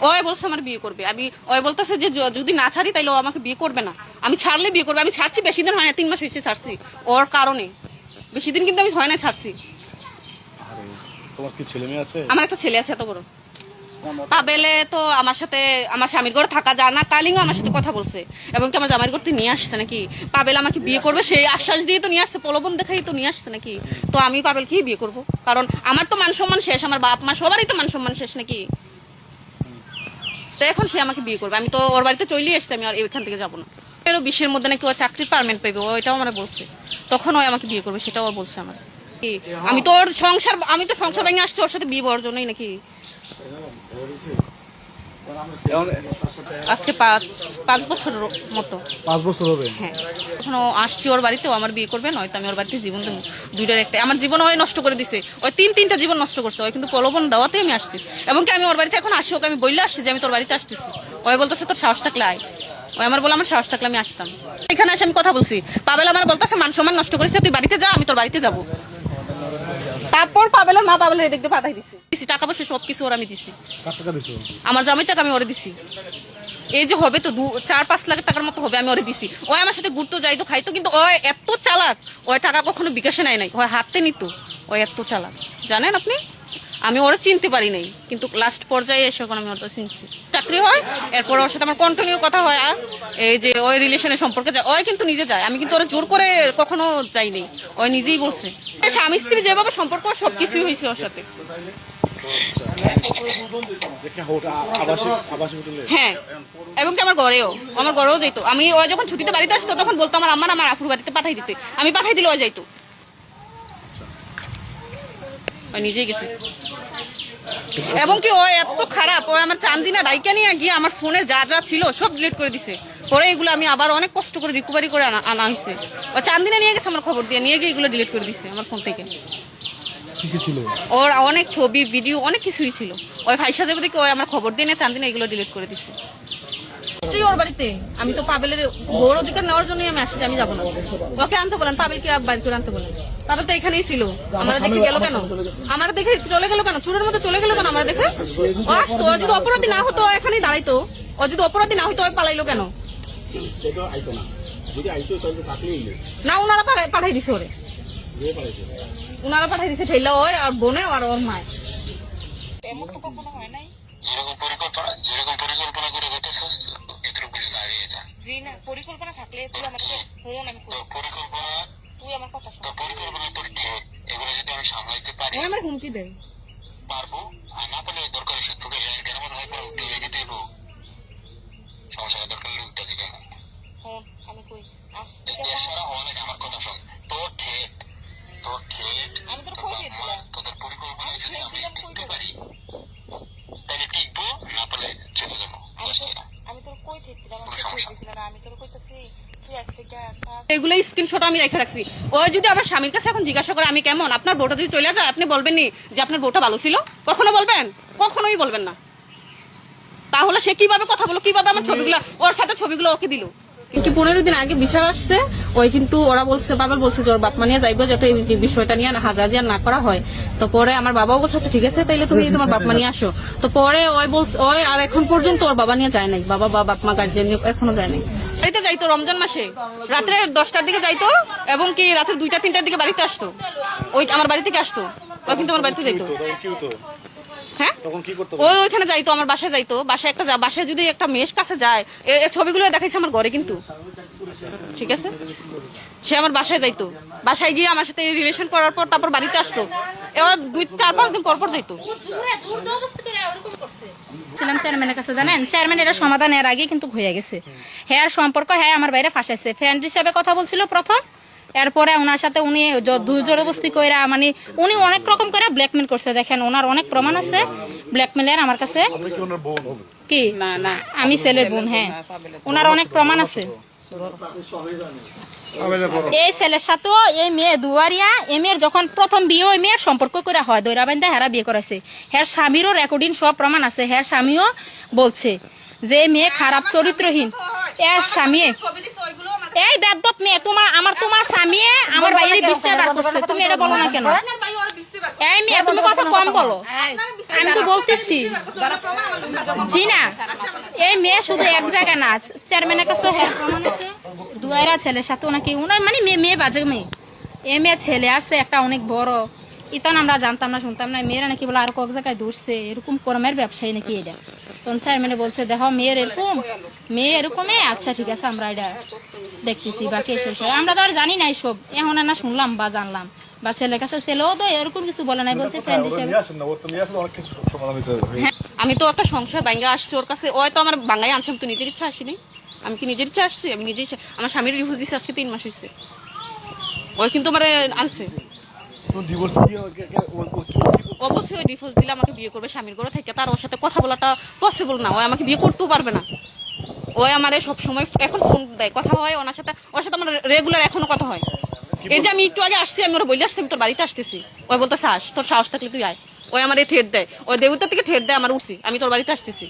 ওই বলছে আমার বিয়ে করবে, আমি ওই বলতেছে যে যদি না ছাড়ি তাইলে ও আমাকে বিয়ে করবে না, আমি ছাড়লে বিয়ে করবে। আমি ছাড়ছি, বেশি দিন হয় না, 3 মাস হয়েছে ছাড়ছি ওর কারণে, বেশি দিন কিন্তু আমি হয় না ছাড়ছি। তোমার কি ছেলে মেয়ে আছে? আমার একটা ছেলে আছে এত বড়। পাবেলে তো আমার সাথে আমার স্বামীর ঘরে থাকা যায় না, কালিংও আমার সাথে কথা বলছে এবং কি আমার জামাইয়ের ঘরতে নিয়ে আসছে নাকি, পাবেল আমাকে বিয়ে করবে সেই আশ্বাস দিয়ে তো নিয়ে আসছে, প্রলোভন দেখাই তো নিয়ে আসছে নাকি। তো আমি পাবেলকে বিয়ে করব, কারণ আমার তো মান সম্মান শেষ, আমার বাপ মা সবারই তো মান সম্মান শেষ নাকি। তো এখন সে আমাকে বিয়ে করবে, আমি তো ওর বাড়িতে চলেই আসছি, আমি আর এখান থেকে যাবো না। 20-এর মধ্যে নাকি ও চাকরির পারমেন্ট পাইবে, ওইটাও আমার বলছে, তখন ওই আমাকে বিয়ে করবে সেটাও বলছে আমার। আমি তো ওর সংসার, আমি তো সংসার ভেঙে আসছি ওর সাথে বিয়ে হওয়ার জন্যই নাকি। আজকে 5 বছর মতো। 5 বছর হবে? হ্যাঁ, এখনো আসছি ওর বাড়িতেও আমার বিয়ে করবে, নয়তো আমি ওর বাড়িতে জীবন দেবো। দুইটার একটা আমার জীবন ওই নষ্ট করে দিছে, ওই 3টা জীবন নষ্ট করছে ওই, কিন্তু প্রলোভন দেওয়াতে আমি আসছি। এবং কি আমি ওর বাড়িতে এখন আসি, ওকে আমি বললে আসছি যে আমি তোর বাড়িতে আসতেছি, ওই বলতেছে তোর সাহস থাকলে আয়। ওই আমার বলে আমার সাহস থাকলে আমি আসতাম। এখানে এসে আমি কথা বলছি, পাবেল আমার বলতেছে মান সম্মান নষ্ট করেছে, তুই বাড়িতে যা, আমি তোর বাড়িতে যাবো। তারপর পাবেলের মা পাবেলের এদিক দিয়ে পাঠাই দিছি, টাকা পয়সা সবকিছু ওর আমি দিছি। আমার জামাই টাকা আমি ওরে দিছি, এই যে হবে তো 4-5 লাখ টাকার মতো হবে, আমি ওরে দিছি। ওই আমার সাথে ঘুরতে যাইতো, খাইতো, কিন্তু ওই এত চালাক, ওই টাকা কখনো বিকাশে নেয় নাই, ওই হাতে নিত, ওই এত চালাক জানেন আপনি। আমি ওরা চিনতে পারি নাই, কিন্তু লাস্ট পর্যায়ে এসে এখন আমি ওটা চিনছি। চাকরি হয়, এরপর ওর সাথে আমার কন্টিনিউ কথা হয়, এই যে ওই রিলেশনের সম্পর্কে যায়, ওই কিন্তু নিজে যায়, আমি কিন্তু ওরা জোর করে কখনো যাইনি, ওই নিজেই বলছে। স্বামী স্ত্রী যেভাবে সম্পর্ক সবকিছুই হয়েছে ওর সাথে। হ্যাঁ, এবং কি আমার ঘরেও যাইতো, আমি ওই যখন ছুটিতে বাড়িতে আসতো তখন বলতো আমার আম্মা আমার আফুর বাড়িতে পাঠাই দিতে, আমি পাঠাই দিলে ওই যাইতো, ওই নিজেই গেছে। এবং কি ও এত খারাপ, ও আমার চান্দিনা ডাইকা নিয়ে গিয়ে আমার ফোনে যা যা ছিল সব ডিলিট করে দিছে। পরে এগুলো আমি আবার অনেক কষ্ট করে রিকভারি করে আনা হয়েছে। ও চান্দিনা নিয়ে গেছে আমার খবর দিয়ে, নিয়ে গিয়ে এগুলো ডিলিট করে দিছে আমার ফোন থেকে। ওর অনেক ছবি ভিডিও অনেক কিছুই ছিল, ওই ভাইসা যাবে দেখে ওই আমার খবর দিয়ে নিয়ে চান্দিনা এগুলো ডিলিট করে দিছে। ওর বাড়িতে আমি তো পাবেলের বড় অধিকার নেওয়ার জন্যই আমি আসছি, আমি যাবো না। ওকে আনতে বলেন, পাবেলকে বাড়ি করে আনতে বলেন। পাবেল তো এখানেই ছিল, আমরা দেখে গেল কেন, আমরা দেখে চলে গেল কেন, চুরের মধ্যে চলে গেল কেন আমরা দেখে। ও আসতো, ও যদি অপরাধী না হতো এখানেই দাঁড়াইতো, ও যদি অপরাধী না হতো পালাইলো কেন না। ওনারা পাঠাই দিছে ওরে, ওনারা পাঠাই দিছে ঠেলা, ওই আর বোনে আর ওর মায়। এমন তো কখনো হয় নাই, যেরকম পরিকল্পনা করে যেতেছস এতটুকু দাঁড়িয়ে যা। জি না, পরিকল্পনা থাকলে তুই আমাকে ফোন, আমি পরিকল্পনা, তুই আমার কথা শোন, পরিকল্পনা তোর ঠিক, এগুলো যদি আমি সামলাইতে পারি, ওই আমার হুমকি দেয় পারবো, আর না পারলে দরকার তোকে কেন মনে হয় পরে উঠে রেখে দেবো, সমস্যা দরকার উঠতে দিবে না। ফোন আমি কই সারা অনেক আমার কথা শোন, তোর ঠিক আমি তোর কই দিলাম, তোদের পরিকল্পনা যদি আমি দেখতে পারি তাহলে টিকবো, না পারলে চলে যাবো। আমি তোর কই দিলাম, আমি তোর কইতাছি এগুলো স্ক্রিনশট আমি রেখে রাখছি। ও যদি আমার স্বামীর কাছে এখন জিজ্ঞাসা করে আমি কেমন, আপনার বউটা যদি চলে যায় আপনি বলবেন নি যে আপনার বউটা ভালো ছিল? কখনো বলবেন? কখনোই বলবেন না। তাহলে সে কিভাবে কথা বলো, কিভাবে আমার ছবিগুলো ওর সাথে ছবিগুলো ওকে দিল? কিন্তু 15 দিন আগে বিচার আসছে, ওই কিন্তু ওরা বলছে, বাবার বলছে যে ওর বাপ মা নিয়ে যাইবো, যাতে এই বিষয়টা নিয়ে হাজার না করা হয়। তো পরে আমার বাবাও বলছে ঠিক আছে তাইলে তুমি তোমার বাপ মা নিয়ে আসো। তো পরে ওই বলছে ওই আর এখন পর্যন্ত ওর বাবা নিয়ে যায় নাই, বাবা বা বাপ মা গার্জিয়ান নিয়ে এখনো যায় নাই। বাড়িতে যাইতো রমজান মাসে রাত্রে 10টার দিকে যাইতো, এবং কি রাত্রে 2টা-3টার দিকে বাড়িতে আসতো, ওই আমার বাড়ি থেকে আসতো, ওই কিন্তু আমার বাড়িতে যাইতো। হ্যাঁ, ওইখানে যাইতো, আমার বাসায় যাইতো, বাসায় একটা বাসায় যদি একটা মেয়ের কাছে যায়, এই ছবিগুলো দেখাইছে আমার ঘরে কিন্তু, ঠিক আছে। সে আমার বাসায় যাইতো, বাসায় গিয়ে আমার সাথে রিলেশন করার পর তারপর বাড়িতে আসতো, এবার 2-4-5 দিন পর যাইতো। ছিলাম চেয়ারম্যানের কাছে, জানেন চেয়ারম্যান এটা সমাধান এর আগে কিন্তু হয়ে গেছে। হ্যাঁ সম্পর্ক হ্যাঁ আমার বাইরে ফাঁসাইছে, ফ্রেন্ড হিসাবে কথা বলছিল প্রথম, এরপরে ওনার সাথে উনি জোরজবস্তি কইরা, মানে উনি অনেক রকম করে ব্ল্যাকমেল করছে। দেখেন ওনার অনেক প্রমাণ আছে ব্ল্যাকমেলের আমার কাছে। কি না না আমি ছেলের বোন, হ্যাঁ ওনার অনেক প্রমাণ আছে। এই ছেলের সাথেও এই মেয়ে দুয়ারিয়া, এই মেয়ের যখন প্রথম বিয়ে ওই মেয়ের সম্পর্ক করে হয় দৈরাবান্ধা, হেরা বিয়ে করেছে, হ্যার স্বামীরও রেকর্ডিং সব প্রমাণ আছে। হ্যার স্বামীও বলছে যে মেয়ে খারাপ চরিত্রহীন। এর স্বামী এই বেদব মেয়ে, তোমার স্বামী আমার বাইরে বিস্তার করছে, তুমি এটা বলো না কেন? এই মেয়ে তুমি কথা কম বলো, আমি তো বলতেছি জি না। এই মেয়ে শুধু এক জায়গায় না, চেয়ারম্যানের কাছে হ্যাঁ প্রমাণ আছে, দুয়ারা ছেলের সাথে ওনাকে ওনার মানে মেয়ে বাজে মেয়ে, এই মেয়ে ছেলে আছে একটা অনেক বড়, ইতন আমরা জানতাম না শুনতাম না, মেয়েরা নাকি বলে আর কয়েক জায়গায় ধরছে, এরকম কর্মের ব্যবসায়ী নাকি এটা। তখন চেয়ারম্যানে বলছে দেখো মেয়ে এরকমই, আচ্ছা ঠিক আছে আমরা এটা দেখতেছি বা কে শেষ হয়, আমরা তো আর জানি না এইসব, এখন না শুনলাম বা জানলাম, বা ছেলের কাছে ছেলেও তো এরকম কিছু বলে নাই, বলছে ফ্রেন্ড হিসেবে। আমি তো একটা সংসার ভাঙ্গা আসছি ওর কাছে, ওই তো আমার বাঙ্গাই আনছে, আমি তো নিজের ইচ্ছা আসিনি, আমি কি নিজের ইচ্ছা আসছি? আমি নিজের ইচ্ছা, আমার স্বামীর ডিভোর্স দিচ্ছে আজকে 3 মাস হয়েছে, ওই কিন্তু আমার আনছে, অবশ্যই ওই ডিভোর্স দিলে আমাকে বিয়ে করবে, স্বামীর ঘরে থেকে, তার ওর সাথে কথা বলাটা পসিবল না, ওই আমাকে বিয়ে করতেও পারবে না। ওই আমার সব সময় এখন ফোন দেয়, কথা হয় ওর সাথে আমার রেগুলার এখনো কথা হয়। এই যে আমি একটু আগে আসছি, আমি ওরা বলে আসছি আমি তোর বাড়িতে আসতেছি, ওই বলতেছে আস, তোর সাহস থাকলে তুই আয়। ওই আমার ঠেট দেয়, ওই দেবতা থেকে ঠেট দেয়, আমার উঠছি আমি তোর বাড়িতে আসতেছি।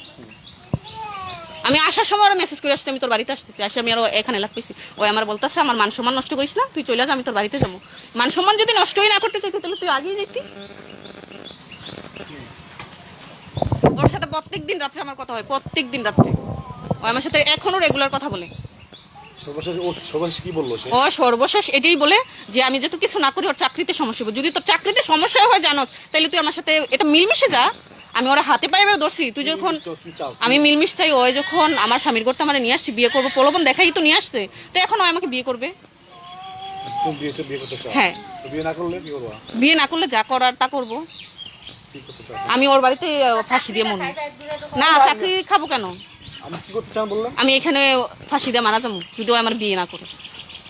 আমি আসার সময় ওরা মেসেজ করে আসছি আমি তোর বাড়িতে আসতেছি, আসে আমি আরো এখানে লাগতেছি। ওই আমার বলতেছে আমার মান সম্মান নষ্ট করিস না, তুই চলে যা, আমি তোর বাড়িতে যাবো। মান সম্মান যদি নষ্টই না করতে চাই তাহলে তুই আগেই যেতি। ওর সাথে প্রত্যেকদিন রাত্রে আমার কথা হয়, প্রত্যেকদিন রাত্রে ও আমার সাথে এখনো রেগুলার কথা বলে। ও সর্বশেষ এটাই বলে যে আমি যেহেতু কিছু না করি ওর চাকরিতে সমস্যা হবে, যদি তোর চাকরিতে সমস্যা হয় জানোস তাহলে তুই আমার সাথে এটা মিলমিশে যা। আমি ওরা হাতে পায়ে এবার ধরছি, তুই যখন আমি মিলমিশ চাই, ওই যখন আমার স্বামীর ঘরটা আমার নিয়ে আসছি বিয়ে করবো, প্রলোভন দেখাই তো নিয়ে আসছে, তো এখন ওই আমাকে বিয়ে করবে। হ্যাঁ, বিয়ে না করলে যা করার তা করবো। আমি ওর বাড়িতে ফাঁসি দিয়ে মনে না, চাকরি খাবো কেন, আমি এখানে ফাঁসি দিয়ে মারা যাবো যদি আমার বিয়ে না করে।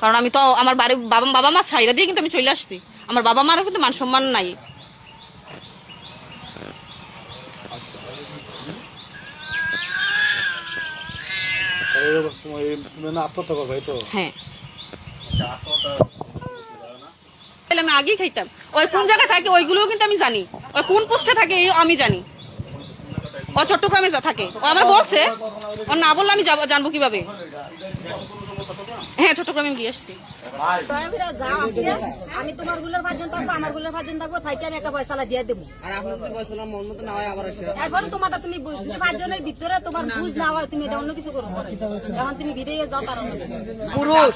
কারণ আমি তো আমার বাড়ির বাবা মা ছাইরা দিয়ে কিন্তু আমি চলে আসছি, আমার বাবা মারও কিন্তু মান সম্মান নাই। হ্যাঁ, আমি আগেই খাইতাম। ওই কোন জায়গায় থাকে ওইগুলোও কিন্তু আমি জানি, ওই কোন পোস্টে থাকে আমি জানি। ও চট্টগ্রামে থাকে, ও আমার বলছে, ও না বললে আমি জানবো কিভাবে। হ্যাঁ, চট্টগ্রামে গিয়ে আসছি। আমি তোমার গুলোর 5 জন থাকবো, আমার গুলোর 5 জন থাকবো, থাকি আমি একটা পয়সা দিয়ে দেবো। এরপরে তোমারটা তুমি যদি 5 জনের ভিতরে তোমার বুঝ না হয় তুমি এটা অন্য কিছু করো, এখন তুমি বিদেশে যাও তার পুরুষ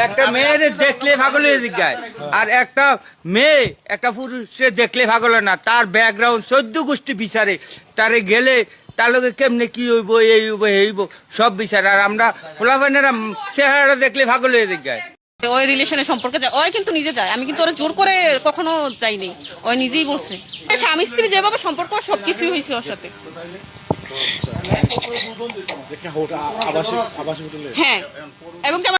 একটা মেয়ের দেখলে পাগল হয়ে যায়, আর একটা মেয়ে একটা পুরুষে দেখলে পাগল না, তার ব্যাকগ্রাউন্ড 14 গোষ্ঠী বিচারে, তারে গেলে তার লোকে কেমনে কি হইব, এই হইব হইব সব বিচার। আর আমরা পোলাপানেরা চেহারাটা দেখলে পাগল হয়ে যায়। ওই রিলেশনের সম্পর্কে যায়, ওই কিন্তু নিজে যায়, আমি কিন্তু ওরা জোর করে কখনো যাইনি, ওই নিজেই বলছে। স্বামী স্ত্রী যেভাবে সম্পর্ক সবকিছুই হয়েছে ওর সাথে। হ্যাঁ, এবং